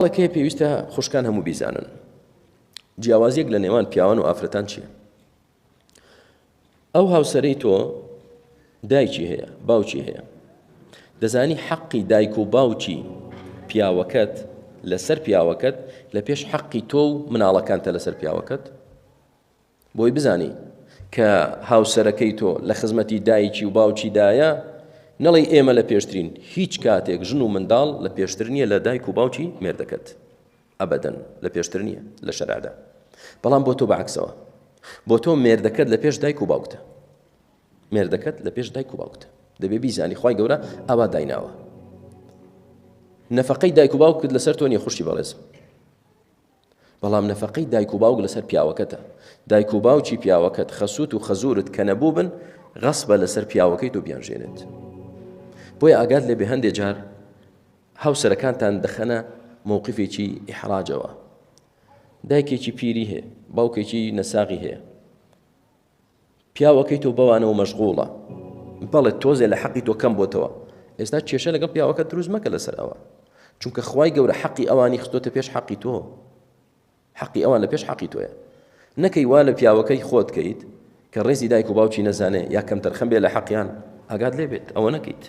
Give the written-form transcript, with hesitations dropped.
کێ پێویستە خوشکان هەموو بیزانن جیاوازیەک لە نێوان پیاوان و ئافرەتان چییە؟ ئەو هاوسەرەی تۆ دایکی هەیە باوکی هەیە دەزانی حەقی دایک و باوکی پیاوەکەت لەسەر پیاوەکەت لە پێش حەقی تۆ و مناڵەکانتە لەسەر پیاوەکەت بۆی بزانی کە هاوسەرەکەی تۆ لە خزمەتی دایکی و باوکیدایە نەڵێ ئێمە لە پێشترین هیچ کاتێک ژن و منداڵ لە پێشتر نییە لە دایک و باوکی مێردەکەت ئەبەدەن لە پێشتر نییە لە شەرعدا بەڵام بۆ تۆ بەعکسەوە بۆ تۆ مێردەکەت لە پێش دایک و باوکتە مێردەکەت لە پێش دایک و باوکتە دەبێ بیزانی خوای گەورە ئاوا دایناوە نەفەقەی دایک و باوکت لەسەر تۆ نییە خوشتی بەڕێز بەڵام نەفەقەی دایک و باوک لەسەر پیاوەکەتە دایک و باوکی پیاوەکەت خەسووت و خەزوورت کە نەبوو بن غەسبە لەسەر پیاوەکەی تۆ بیانژێنێت بۆیە ئاگات لێ بێ هەندێک جار هاوسەرەکانتان دەخەنە مووقفێکی ئیحراجەوە دایکێکی پیری هەیە باوکێکی نەساغی هەیە پیاوەکەی تۆ بەوانەوە مەشغوڵە بەڵێ تۆزێ لە حەقی تۆ کەم بۆتەوە ئێستا کێشە لەگەڵ پیاوەکە دروست مەکە لەسەر ئەوە چونکە خوای گەورە حەقی ئەوانی خستۆتە پێش حەقی تۆ حەقی ئەوان لە پێش حەقی تۆیە نەکەی وا لە پیاوەکەی خۆت کەیت کە ڕێزی دایک و باوکی نەزانێ یا کەم تەرخەم بێ لە حەقیان ئاگات لێ بێت ئەوە نەکەیت